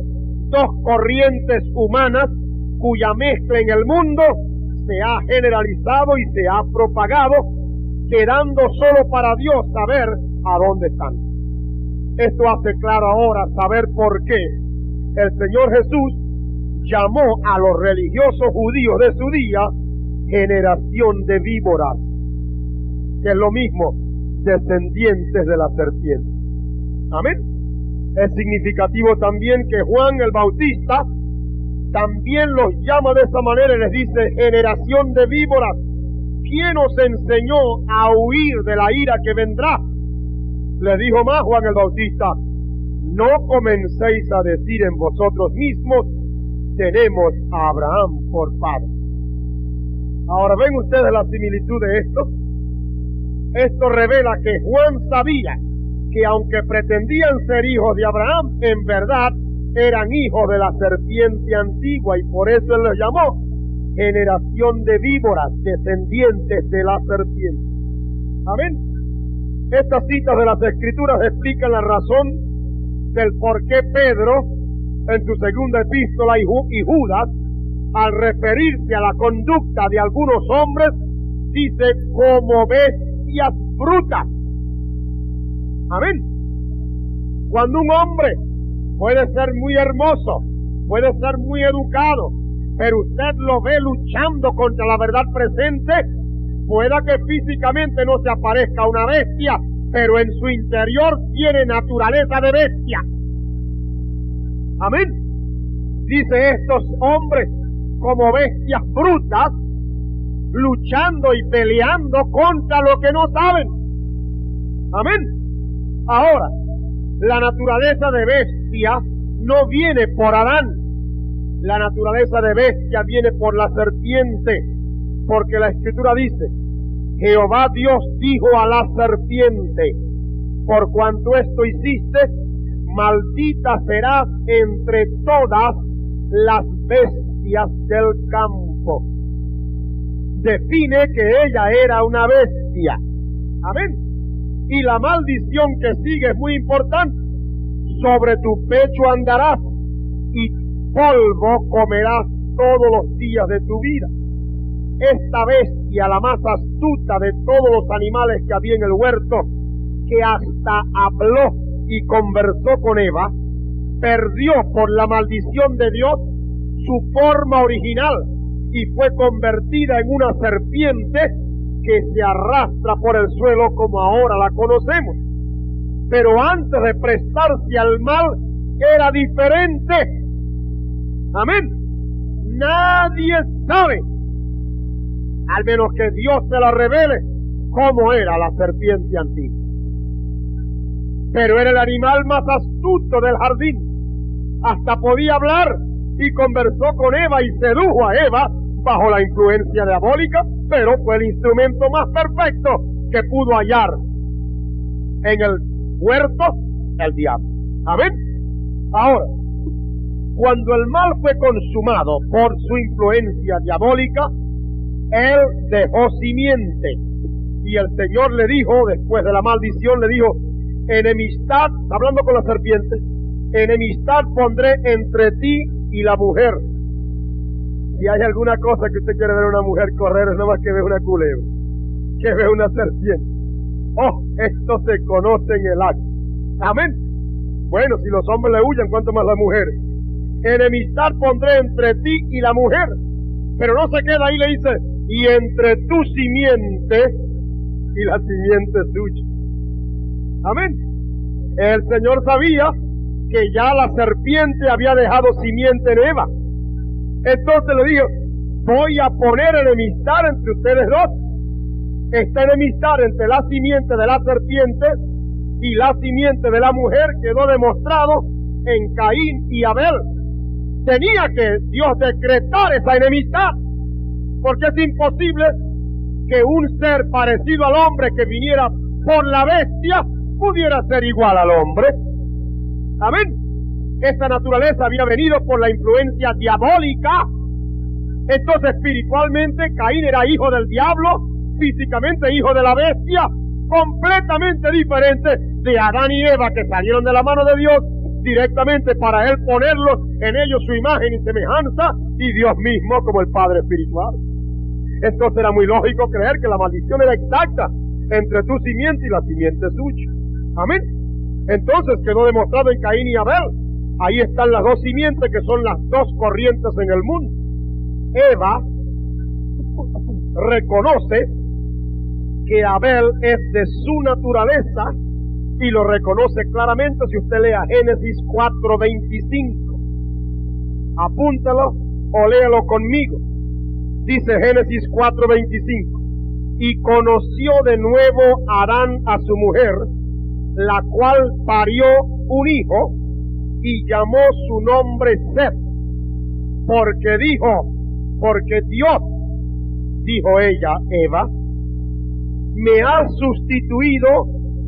Speaker 2: dos corrientes humanas, cuya mezcla en el mundo se ha generalizado y se ha propagado, quedando solo para Dios saber a dónde están. Esto hace claro ahora saber por qué el Señor Jesús llamó a los religiosos judíos de su día generación de víboras, que es lo mismo, descendientes de la serpiente. Amén. Es significativo también que Juan el Bautista también los llama de esa manera y les dice: generación de víboras, ¿quién os enseñó a huir de la ira que vendrá? Le dijo más Juan el Bautista: no comencéis a decir en vosotros mismos: tenemos a Abraham por padre. Ahora ven ustedes la similitud de esto. Esto revela que Juan sabía que aunque pretendían ser hijos de Abraham, en verdad eran hijos de la serpiente antigua, y por eso él los llamó generación de víboras, descendientes de la serpiente. Amén. Estas citas de las Escrituras explican la razón del por qué Pedro, en su segunda epístola, y Judas, al referirse a la conducta de algunos hombres, dice: como bestias brutas. Amén. Cuando un hombre puede ser muy hermoso, puede ser muy educado, pero usted lo ve luchando contra la verdad presente, pueda que físicamente no se aparezca una bestia, pero en su interior tiene naturaleza de bestia. Amén. Dice: estos hombres como bestias brutas, luchando y peleando contra lo que no saben. Amén. Ahora, la naturaleza de bestia no viene por Adán, La naturaleza de bestia viene por la serpiente, porque la Escritura dice, Jehová Dios dijo a la serpiente, por cuanto esto hiciste, maldita serás entre todas las bestias del campo. Define que ella era una bestia. Amén. Y la maldición que sigue es muy importante. Sobre tu pecho andarás y polvo comerás todos los días de tu vida. Esta bestia, la más astuta de todos los animales que había en el huerto, que hasta habló y conversó con Eva, perdió por la maldición de Dios su forma original y fue convertida en una serpiente que se arrastra por el suelo como ahora la conocemos. Pero antes de prestarse al mal era diferente. Amén. Nadie sabe, al menos que Dios se la revele, cómo era la serpiente antigua. Pero era el animal más astuto del jardín. Hasta podía hablar y conversó con Eva y sedujo a Eva bajo la influencia diabólica, pero fue el instrumento más perfecto que pudo hallar en el huerto el diablo. Amén. Ahora, cuando el mal fue consumado por su influencia diabólica, él dejó simiente. Y el Señor le dijo, después de la maldición, le dijo, enemistad, hablando con la serpiente, enemistad pondré entre ti y la mujer. Si hay alguna cosa que usted quiere ver a una mujer correr, es nada más que ve una culebra, que ve una serpiente. Oh, esto se conoce en el acto. Amén. Bueno, si los hombres le huyen, ¿cuánto más la mujer? Enemistad pondré entre ti y la mujer. Pero no se queda ahí, le dice, y entre tu simiente y la simiente suya. Amén. El Señor sabía que ya la serpiente había dejado simiente en Eva. Entonces le dijo, voy a poner enemistad entre ustedes dos. Esta enemistad entre la simiente de la serpiente y la simiente de la mujer quedó demostrado en Caín y Abel. Tenía que Dios decretar esa enemistad, porque es imposible que un ser parecido al hombre que viniera por la bestia pudiera ser igual al hombre. Amén. Esta naturaleza había venido por la influencia diabólica. Entonces espiritualmente Caín era hijo del diablo, físicamente hijo de la bestia, completamente diferente de Adán y Eva, que salieron de la mano de Dios directamente para él ponerlos en ellos su imagen y semejanza, y Dios mismo como el Padre espiritual. Entonces era muy lógico creer que la maldición era exacta entre tu simiente y la simiente suya. Amén. Entonces quedó demostrado en Caín y Abel. Ahí están las dos simientes que son las dos corrientes en el mundo. Eva reconoce que Abel es de su naturaleza y lo reconoce claramente si usted lea Génesis 4:25. Apúntalo o léalo conmigo. Dice Génesis 4:25. Y conoció de nuevo Adán a su mujer, la cual parió un hijo y llamó su nombre Set, porque Dios, dijo ella, Eva, me ha sustituido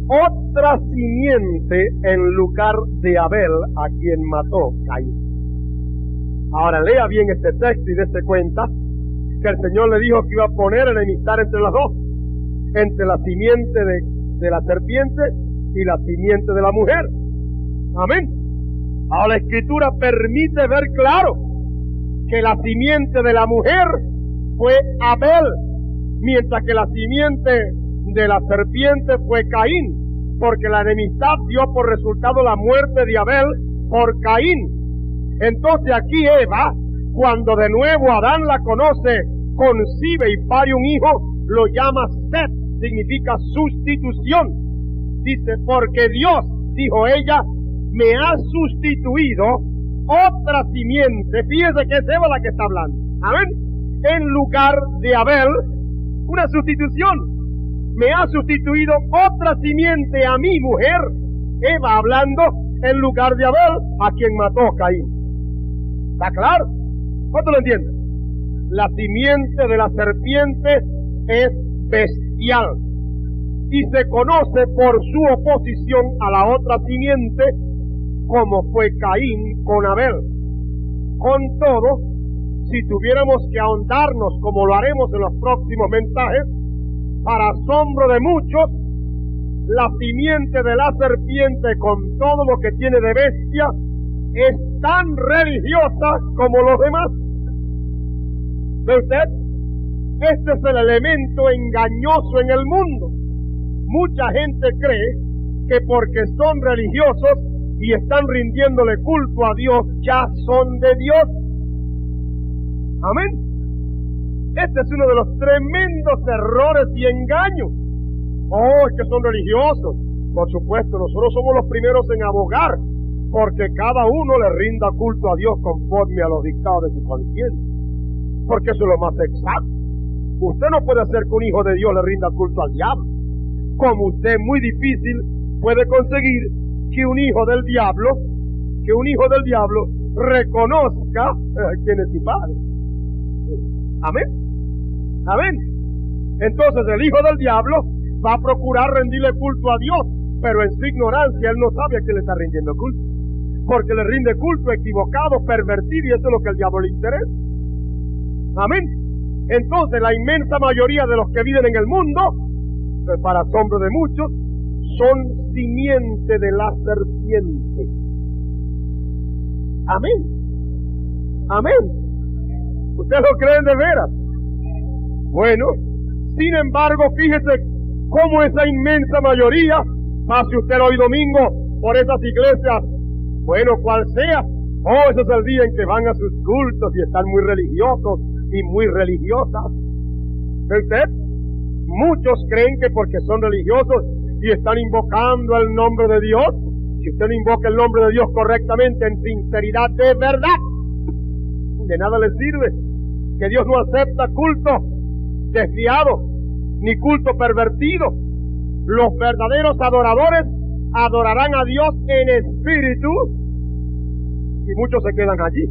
Speaker 2: otra simiente en lugar de Abel, a quien mató Caín. Ahora lea bien este texto y dése cuenta que el Señor le dijo que iba a poner enemistad entre las dos, entre la simiente de la serpiente y la simiente de la mujer. Amén. Ahora la Escritura permite ver claro que la simiente de la mujer fue Abel, mientras que la simiente de la serpiente fue Caín, porque la enemistad dio por resultado la muerte de Abel por Caín. Entonces aquí Eva, cuando de nuevo Adán la conoce, concibe y pare un hijo, lo llama Set, significa sustitución. Dice, porque Dios, dijo ella, me ha sustituido otra simiente. Fíjese que es Eva la que está hablando. Amén. En lugar de Abel, una sustitución. Me ha sustituido otra simiente a mi mujer, Eva hablando, en lugar de Abel, a quien mató Caín. ¿Está claro? ¿Cuánto lo entienden? La simiente de la serpiente es bestial y se conoce por su oposición a la otra simiente, como fue Caín con Abel. Con todo, si tuviéramos que ahondarnos, como lo haremos en los próximos mensajes, para asombro de muchos, la simiente de la serpiente, con todo lo que tiene de bestia, es tan religiosa como los demás. ¿Ve usted? Este es el elemento engañoso en el mundo. Mucha gente cree que porque son religiosos y están rindiéndole culto a Dios, ya son de Dios. Amén. Este es uno de los tremendos errores y engaños. Oh, es que son religiosos. Por supuesto, nosotros somos los primeros en abogar porque cada uno le rinda culto a Dios conforme a los dictados de su conciencia. Porque eso es lo más exacto. Usted no puede hacer que un hijo de Dios le rinda culto al diablo. Como usted muy difícil puede conseguir que un hijo del diablo reconozca quién es su padre. Amén. Amén. Entonces el hijo del diablo va a procurar rendirle culto a Dios, pero en su ignorancia él no sabe a quién le está rindiendo culto, porque le rinde culto equivocado, pervertido, y eso es lo que el diablo le interesa. Amén. Entonces la inmensa mayoría de los que viven en el mundo, para asombro de muchos, son simiente de la serpiente. Amén. Amén. ¿Ustedes lo creen de veras? Bueno, sin embargo, fíjese cómo esa inmensa mayoría, pase usted hoy domingo por esas iglesias, bueno, cual sea, ese es el día en que van a sus cultos y están muy religiosos y muy religiosas. ¿Ve usted? Muchos creen que porque son religiosos y están invocando el nombre de Dios, si usted no invoca el nombre de Dios correctamente, en sinceridad de verdad, de nada le sirve, que Dios no acepta culto desviado, ni culto pervertido. Los verdaderos adoradores adorarán a Dios en espíritu, y muchos se quedan allí.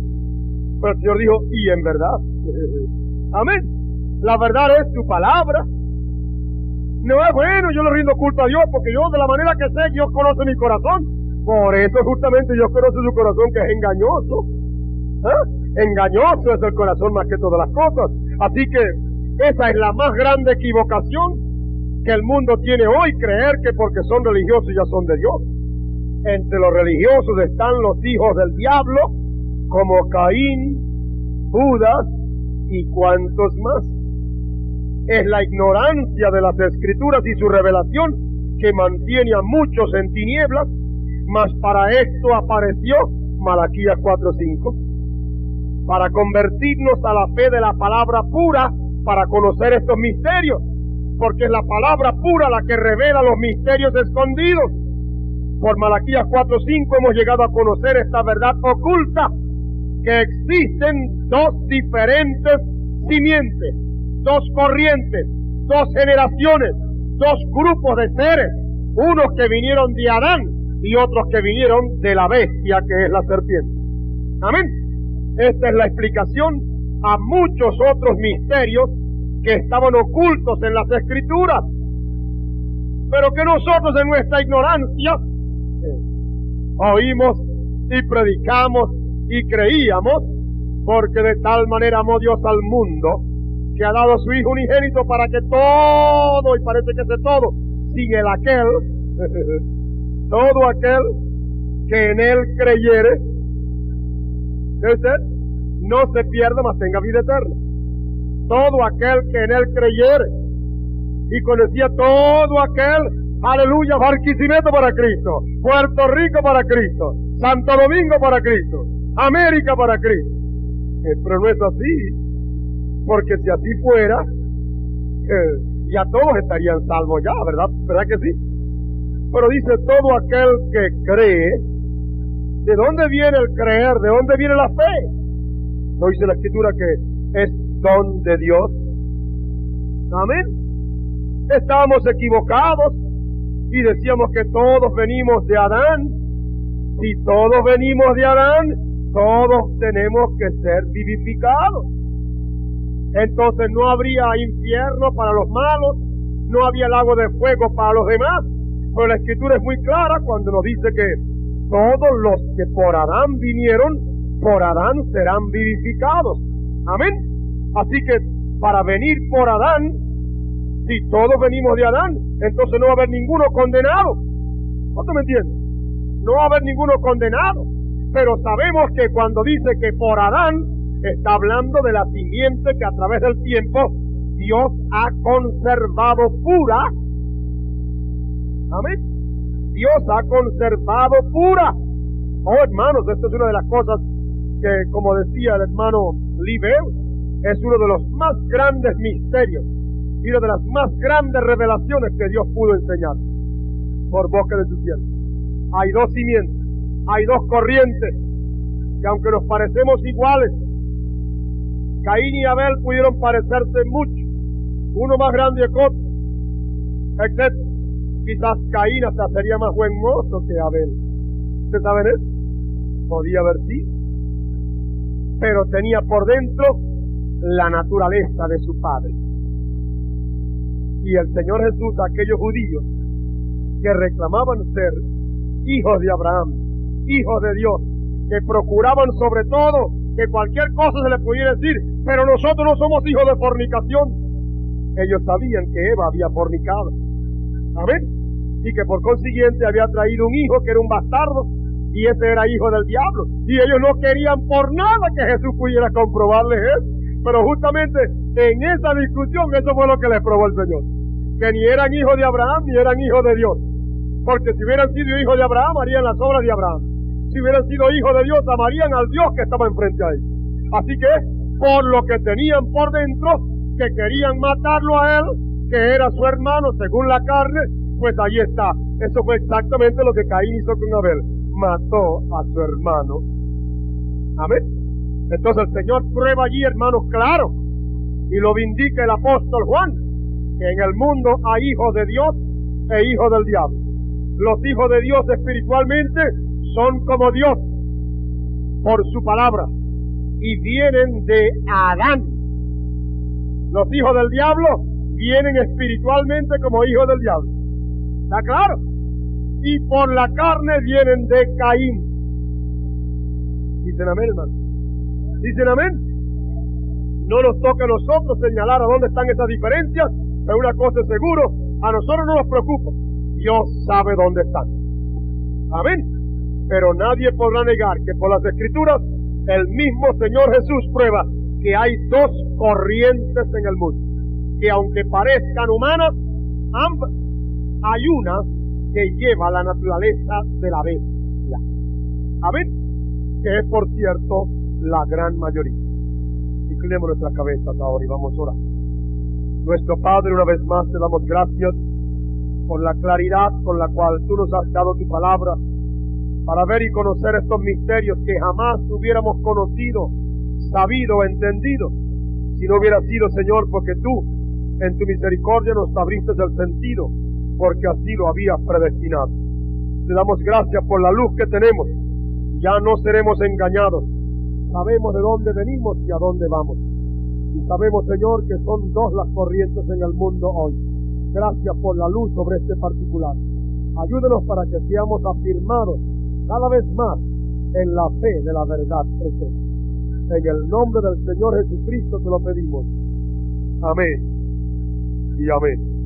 Speaker 2: Pero el Señor dijo, y en verdad. Amén. La verdad es su palabra. No es bueno, yo le rindo culto a Dios, porque yo de la manera que sé, Dios conoce mi corazón. Por eso justamente Dios conoce su corazón, que es engañoso. Engañoso es el corazón más que todas las cosas. Así que esa es la más grande equivocación que el mundo tiene hoy, creer que porque son religiosos ya son de Dios. Entre los religiosos están los hijos del diablo, como Caín, Judas y cuantos más. Es la ignorancia de las Escrituras y su revelación que mantiene a muchos en tinieblas, mas para esto apareció Malaquías 4:5, para convertirnos a la fe de la palabra pura, para conocer estos misterios, porque es la palabra pura la que revela los misterios escondidos. Por Malaquías 4:5 hemos llegado a conocer esta verdad oculta, que existen dos diferentes simientes, dos corrientes, dos generaciones, dos grupos de seres, unos que vinieron de Adán y otros que vinieron de la bestia, que es la serpiente. Amén. Esta es la explicación a muchos otros misterios que estaban ocultos en las Escrituras, pero que nosotros en nuestra ignorancia oímos y predicamos y creíamos, porque de tal manera amó Dios al mundo, que ha dado a su Hijo unigénito para que todo, y parece que es todo, sin el aquel, todo aquel que en él creyere, ¿usted? No se pierda, mas tenga vida eterna. Todo aquel que en él creyere. Y conocía todo aquel, aleluya, Barquisimeto para Cristo, Puerto Rico para Cristo, Santo Domingo para Cristo, América para Cristo. Pero no es así, porque si así fuera, ya todos estarían salvos ya, ¿verdad? ¿Verdad que sí? Pero dice todo aquel que cree. ¿De dónde viene el creer? ¿De dónde viene la fe? ¿No dice la Escritura que es don de Dios? Amén. Estábamos equivocados y decíamos que todos venimos de Adán. Si todos venimos de Adán, todos tenemos que ser vivificados. Entonces no habría infierno para los malos, no había lago de fuego para los demás. Pero la Escritura es muy clara cuando nos dice que todos los que por Adán vinieron, por Adán serán vivificados. Amén. Así que para venir por Adán, si todos venimos de Adán, entonces no va a haber ninguno condenado. ¿Cuánto me entienden? No va a haber ninguno condenado. Pero sabemos que cuando dice que por Adán, está hablando de la simiente que a través del tiempo Dios ha conservado pura. Amén. Dios ha conservado pura. Oh, hermanos, esto es una de las cosas que, como decía el hermano Libeo, es uno de los más grandes misterios y una de las más grandes revelaciones que Dios pudo enseñar por boca de su siervo. Hay dos simientes, hay dos corrientes que, aunque nos parecemos iguales, Caín y Abel pudieron parecerse mucho, uno más grande que otro, excepto quizás Caín hasta sería más buen mozo que Abel. ¿Ustedes saben eso? Podía haber sido, pero tenía por dentro la naturaleza de su padre. Y el Señor Jesús, a aquellos judíos que reclamaban ser hijos de Abraham, hijos de Dios, que procuraban sobre todo que cualquier cosa se le pudiera decir, pero nosotros no somos hijos de fornicación. Ellos sabían que Eva había fornicado. Amén. Y que por consiguiente había traído un hijo que era un bastardo, y ese era hijo del diablo. Y ellos no querían por nada que Jesús pudiera comprobarles eso. Pero justamente en esa discusión, eso fue lo que les probó el Señor. Que ni eran hijos de Abraham, ni eran hijos de Dios. Porque si hubieran sido hijos de Abraham, harían las obras de Abraham. Si hubieran sido hijos de Dios, amarían al Dios que estaba enfrente a ellos. Así que, por lo que tenían por dentro, que querían matarlo a él, que era su hermano según la carne, pues ahí está. Eso fue exactamente lo que Caín hizo con Abel. Mató a su hermano. Amén. Entonces el Señor prueba allí, hermanos, claro, y lo vindica el apóstol Juan, que en el mundo hay hijos de Dios e hijos del diablo. Los hijos de Dios espiritualmente son como Dios por su palabra y vienen de Adán. Los hijos del diablo vienen espiritualmente como hijos del diablo. ¿Está claro? Y por la carne vienen de Caín. Dicen amén, hermano. Dicen amén. No nos toca a nosotros señalar a dónde están esas diferencias, pero una cosa es seguro, a nosotros no nos preocupa. Dios sabe dónde están. Amén. Pero nadie podrá negar que por las Escrituras el mismo Señor Jesús prueba que hay dos corrientes en el mundo, que aunque parezcan humanas, ambas, hay una que lleva la naturaleza de la bestia. Amén. Que es, por cierto, la gran mayoría. Inclinemos nuestras cabezas ahora y vamos a orar. Nuestro Padre, una vez más te damos gracias por la claridad con la cual tú nos has dado tu palabra para ver y conocer estos misterios que jamás hubiéramos conocido, sabido o entendido si no hubiera sido, Señor, porque tú en tu misericordia nos abriste el sentido, porque así lo habías predestinado. Te damos gracias por la luz que tenemos. Ya no seremos engañados. Sabemos de dónde venimos y a dónde vamos. Y sabemos, Señor, que son dos las corrientes en el mundo hoy. Gracias por la luz sobre este particular. Ayúdenos para que seamos afirmados cada vez más en la fe de la verdad presente. En el nombre del Señor Jesucristo te lo pedimos. Amén y amén.